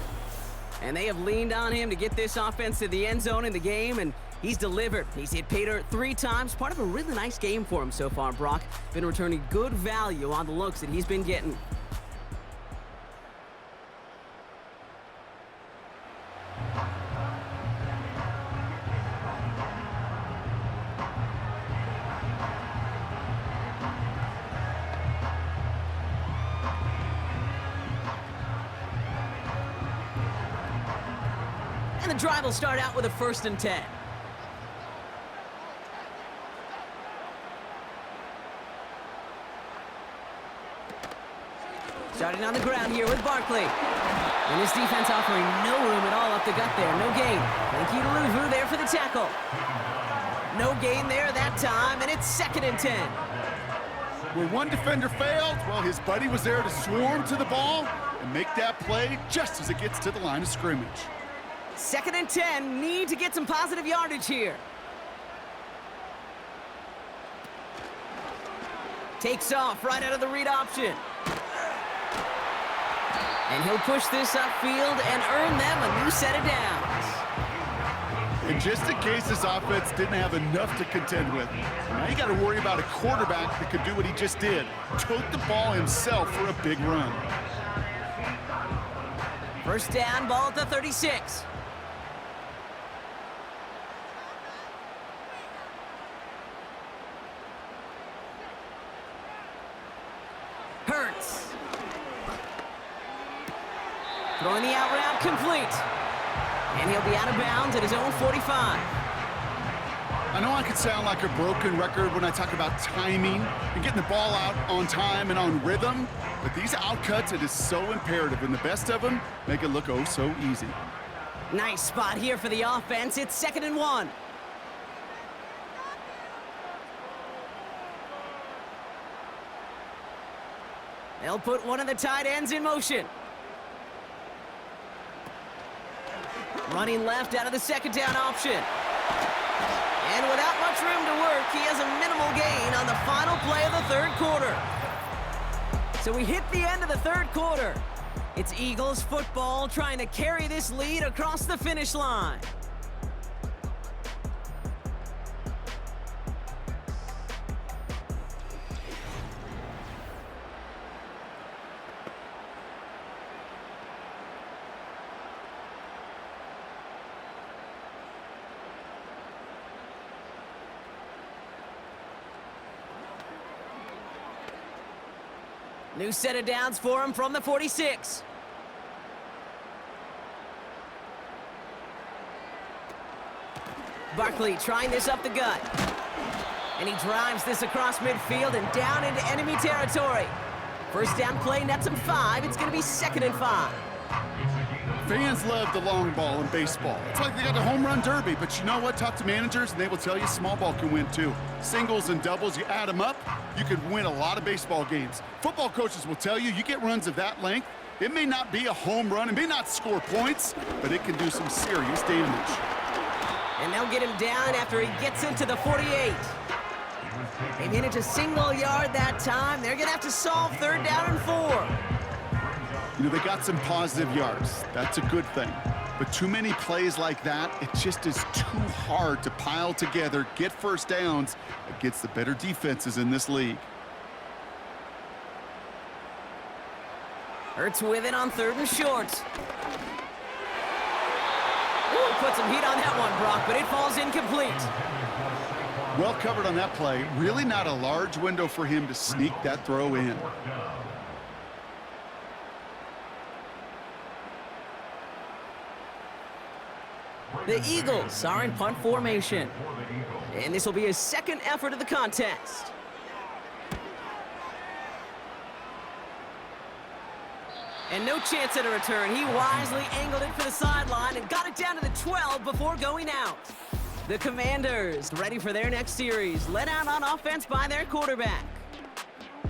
And they have leaned on him to get this offense to the end zone in the game, and he's delivered. He's hit pay dirt 3 times. Part of a really nice game for him so far, Brock. Been returning good value on the looks that he's been getting. And the drive will start out with a 1st and 10. Starting on the ground here with Barkley. And his defense offering no room at all up the gut there. No gain. Thank you to Luvu there for the tackle. No gain there that time, and it's 2nd and 10. Where one defender failed, well, his buddy was there to swarm to the ball and make that play just as it gets to the line of scrimmage. 2nd and 10, need to get some positive yardage here. Takes off right out of the read option. And he'll push this upfield and earn them a new set of downs. And just in case this offense didn't have enough to contend with, now you got to worry about a quarterback that could do what he just did, tote the ball himself for a big run. First down, ball at the 36. Hurts. Throwing the out route complete. And he'll be out of bounds at his own 45. I know I could sound like a broken record when I talk about timing and getting the ball out on time and on rhythm, but these outcuts, it is so imperative, and the best of them make it look oh so easy. Nice spot here for the offense. It's 2nd and 1. They'll put one of the tight ends in motion. Running left out of the 2nd down option. And without much room to work, he has a minimal gain on the final play of the 3rd quarter. So we hit the end of the 3rd quarter. It's Eagles football trying to carry this lead across the finish line. New set of downs for him from the 46. Barkley trying this up the gut. And he drives this across midfield and down into enemy territory. First down play nets him 5. It's going to be 2nd and 5. Fans love the long ball in baseball. It's like they got the home run derby, but you know what? Talk to managers and they will tell you small ball can win too. Singles and doubles, you add them up, you could win a lot of baseball games. Football coaches will tell you, you get runs of that length, it may not be a home run, it may not score points, but it can do some serious damage. And they'll get him down after he gets into the 48. They manage a single yard that time. They're going to have to solve 3rd down and 4. You know, they got some positive yards. That's a good thing. But too many plays like that, it just is too hard to pile together, get first downs against the better defenses in this league. Hurts with it on 3rd and short. Ooh, he put some heat on that one, Brock, but it falls incomplete. Well covered on that play. Really not a large window for him to sneak that throw in. The Eagles are in punt formation. And this will be his 2nd effort of the contest. And no chance at a return. He wisely angled it for the sideline and got it down to the 12 before going out. The Commanders ready for their next series, led out on offense by their quarterback.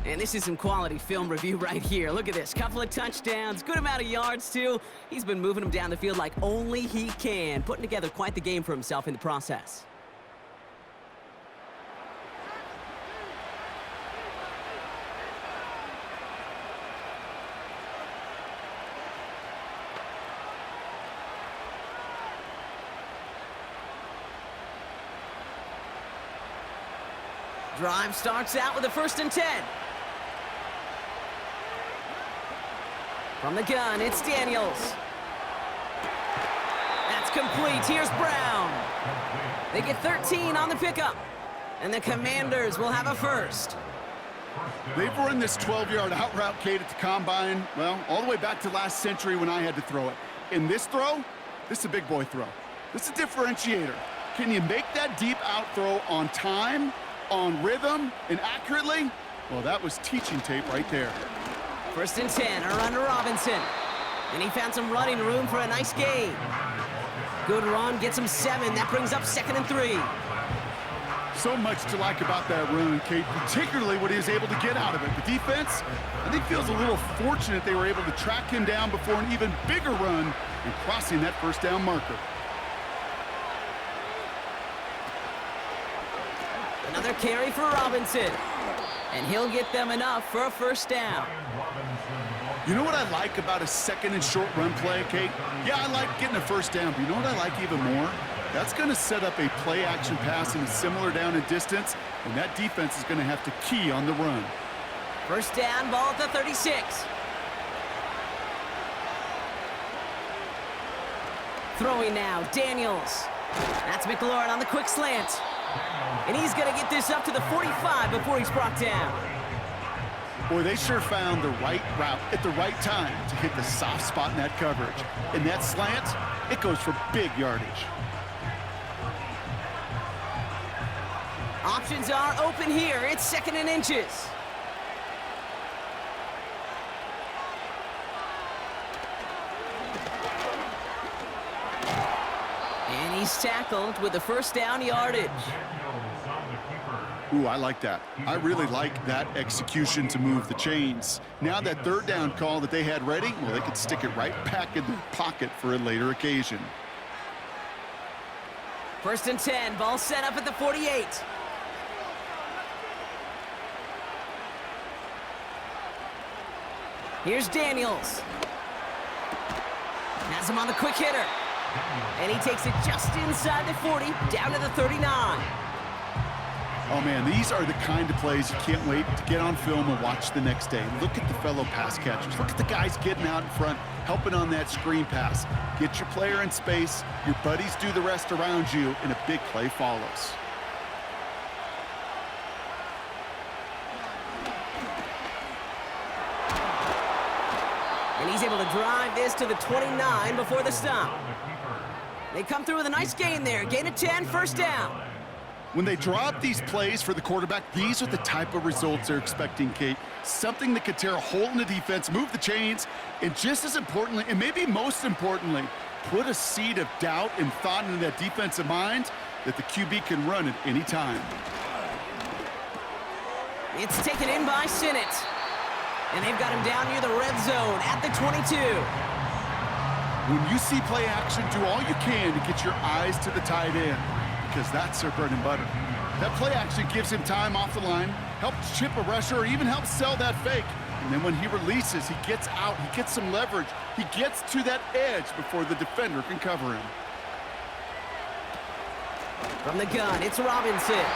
And this is some quality film review right here. Look at this. Couple of touchdowns, good amount of yards, too. He's been moving them down the field like only he can, putting together quite the game for himself in the process. Drive starts out with a 1st and 10. From the gun, it's Daniels. That's complete. Here's Brown. They get 13 on the pickup. And the Commanders will have a 1st. They've run this 12-yard out route, Kate, at the combine, well, all the way back to last century when I had to throw it. In this throw, this is a big boy throw. This is a differentiator. Can you make that deep out throw on time, on rhythm, and accurately? Well, that was teaching tape right there. 1st and 10, a run to Robinson. And he found some running room for a nice gain. Good run, gets him 7. That brings up 2nd and 3. So much to like about that run, Kate, particularly what he was able to get out of it. The defense, I think, feels a little fortunate they were able to track him down before an even bigger run and crossing that 1st down marker. Another carry for Robinson. And he'll get them enough for a 1st down. You know what I like about a second and short run play, Kate? Yeah, I like getting a first down, but you know what I like even more? That's going to set up a play-action pass in a similar down and distance, and that defense is going to have to key on the run. First down, ball at the 36. Throwing now, Daniels. That's McLaurin on the quick slant. And he's going to get this up to the 45 before he's brought down. Boy, they sure found the right route at the right time to hit the soft spot in that coverage. And that slant, it goes for big yardage. Options are open here. It's second and inches. And he's tackled with the first down yardage. Ooh, I like that. I really like that execution to move the chains. Now that third down call that they had ready, well, they could stick it right back in their pocket for a later occasion. First and 10, ball set up at the 48. Here's Daniels. Has him on the quick hitter. And he takes it just inside the 40, down to the 39. Oh, man, these are the kind of plays you can't wait to get on film and watch the next day. Look at the fellow pass catchers. Look at the guys getting out in front, helping on that screen pass. Get your player in space, your buddies do the rest around you, and a big play follows. And he's able to drive this to the 29 before the stop. They come through with a nice gain there. Gain of 10, first down. When they drop these plays for the quarterback, these are the type of results they're expecting, Kate. Something that could tear a hole in the defense, move the chains, and just as importantly, and maybe most importantly, put a seed of doubt and thought into that defensive mind that the QB can run at any time. It's taken in by Sinnott. And they've got him down near the red zone at the 22. When you see play action, do all you can to get your eyes to the tight end, because that's their bread and butter. That play action gives him time off the line, helps chip a rusher, or even helps sell that fake. And then when he releases, he gets out, he gets some leverage. He gets to that edge before the defender can cover him. From the gun, it's Robinson.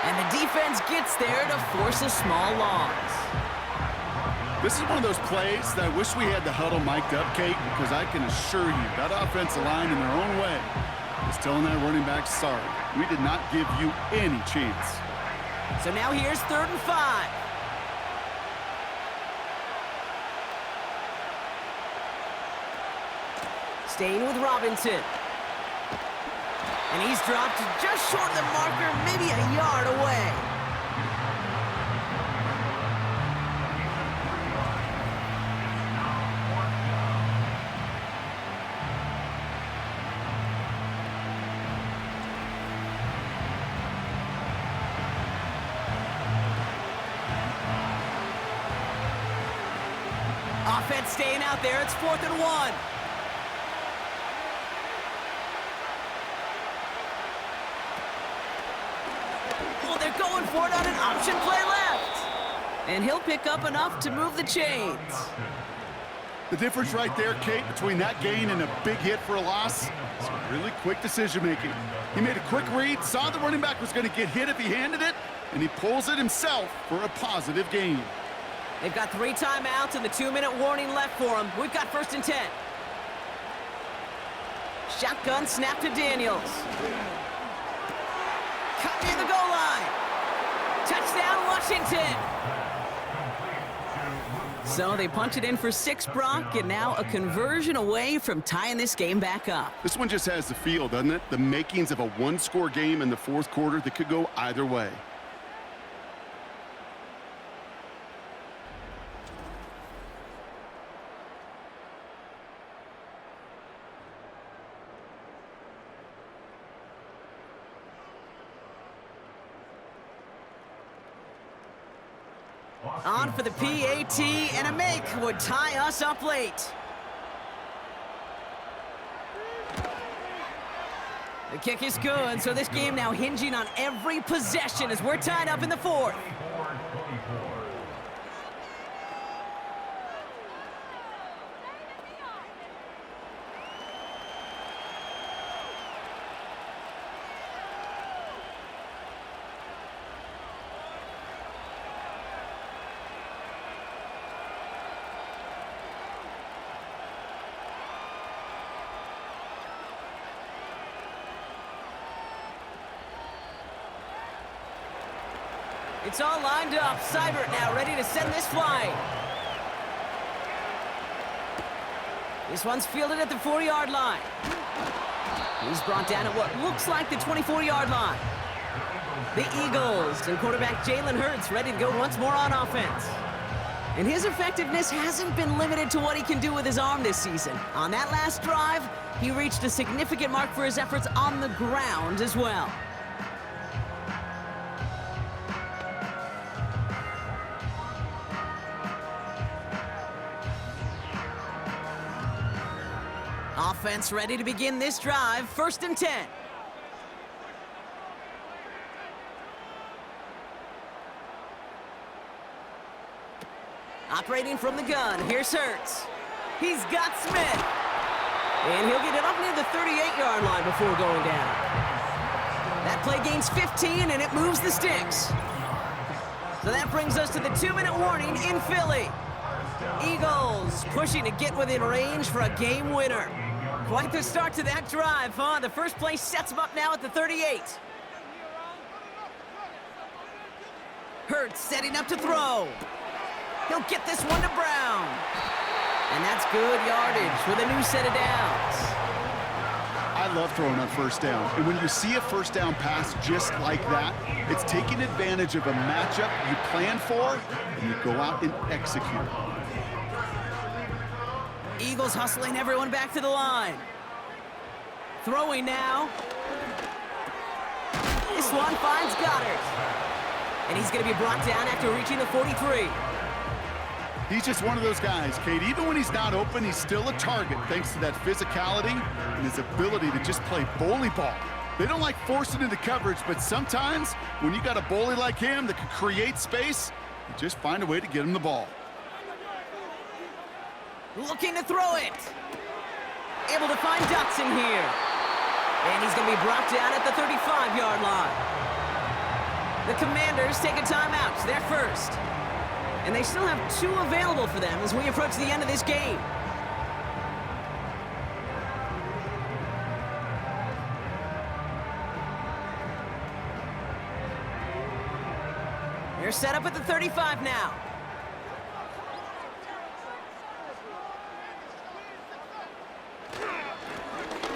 And the defense gets there to force a small loss. This is one of those plays that I wish we had the huddle mic'd up, Kate, because I can assure you that offensive line in their own way is telling that running back, sorry, we did not give you any chance. So now here's 3rd and 5. Staying with Robinson. And he's dropped just short of the marker, maybe a yard away. Offense staying out there. It's 4th and 1. Well, they're going for it on an option play left. And he'll pick up enough to move the chains. The difference right there, Kate, between that gain and a big hit for a loss is really quick decision-making. He made a quick read, saw the running back was going to get hit if he handed it, and he pulls it himself for a positive gain. They've got 3 timeouts and the 2-minute warning left for them. We've got 1st and 10. Shotgun snap to Daniels. Cut near the goal line. Touchdown, Washington. So they punch it in for 6, Brock, and now a conversion away from tying this game back up. This one just has the feel, doesn't it? The makings of a one-score game in the 4th quarter that could go either way. On for the PAT, and a make would tie us up late. The kick is good, so this game now hinging on every possession as we're tied up in the 4th. It's all lined up. Seibert now ready to send this flying. This one's fielded at the 4-yard line. He's brought down at what looks like the 24-yard line. The Eagles and quarterback Jalen Hurts ready to go once more on offense. And his effectiveness hasn't been limited to what he can do with his arm this season. On that last drive, he reached a significant mark for his efforts on the ground as well. Offense ready to begin this drive. 1st and 10. Operating from the gun, here's Hurts. He's got Smith. And he'll get it up near the 38-yard line before going down. That play gains 15, and it moves the sticks. So that brings us to the 2-minute warning in Philly. Eagles pushing to get within range for a game winner. Quite the start to that drive, huh? The first play sets him up now at the 38. Hurts setting up to throw. He'll get this one to Brown. And that's good yardage with a new set of downs. I love throwing on 1st down. And when you see a 1st down pass just like that, it's taking advantage of a matchup you plan for, and you go out and execute. Eagles hustling everyone back to the line. Throwing now. This one finds Goddard. And he's going to be brought down after reaching the 43. He's just one of those guys, Kate. Even when he's not open, he's still a target thanks to that physicality and his ability to just play bully ball. They don't like forcing into coverage, but sometimes when you got a bully like him that can create space, you just find a way to get him the ball. Looking to throw it. Able to find Dotson here. And he's going to be brought down at the 35-yard line. The Commanders take a timeout. They're first. And they still have 2 available for them as we approach the end of this game. They're set up at the 35 now.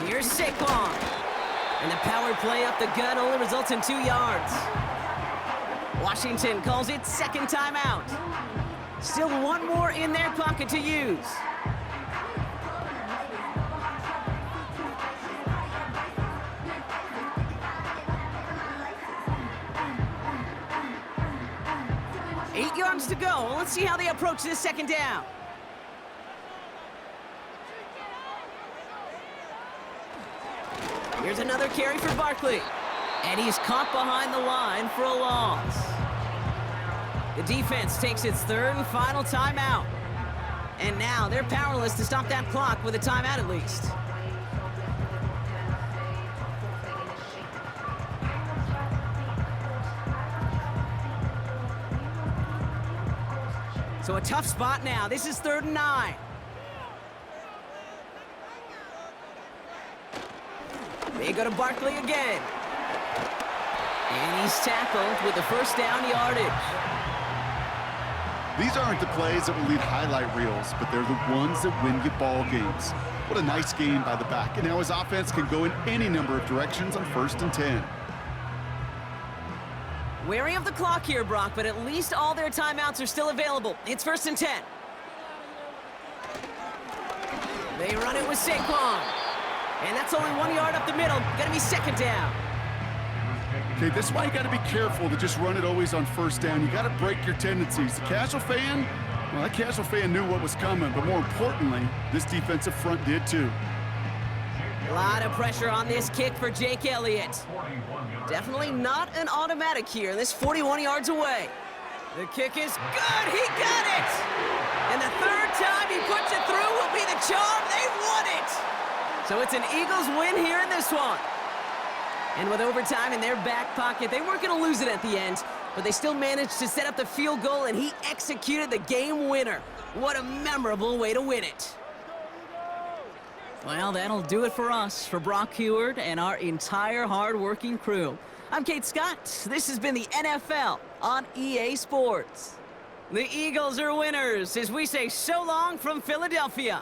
Here's Saquon. And the power play up the gut only results in 2 yards. Washington calls it 2nd timeout. Still 1 more in their pocket to use. Eight yards to go. Let's see how they approach this 2nd down. Here's another carry for Barkley. And he's caught behind the line for a loss. The defense takes its 3rd and final timeout. And now they're powerless to stop that clock with a timeout at least. So a tough spot now. This is 3rd and 9. They go to Barkley again. And he's tackled with the 1st down yardage. These aren't the plays that will lead highlight reels, but they're the ones that win you ball games. What a nice game by the back. And now his offense can go in any number of directions on 1st and 10. Wary of the clock here, Brock, but at least all their timeouts are still available. It's 1st and 10. They run it with Saquon. And that's only 1 yard up the middle. Gonna be 2nd down. Okay, this is why you got to be careful to just run it always on 1st down. You got to break your tendencies. The casual fan, well, that casual fan knew what was coming, but more importantly, this defensive front did too. A lot of pressure on this kick for Jake Elliott. Definitely not an automatic here. This 41 yards away. The kick is good. He got it. And the 3rd time he puts it through will be the charm. They won it. So it's an Eagles win here in this one. And with overtime in their back pocket, they weren't going to lose it at the end, but they still managed to set up the field goal, and he executed the game winner. What a memorable way to win it. Well, that'll do it for us, for Brock Huard and our entire hard-working crew. I'm Kate Scott. This has been the NFL on EA Sports. The Eagles are winners as we say so long from Philadelphia.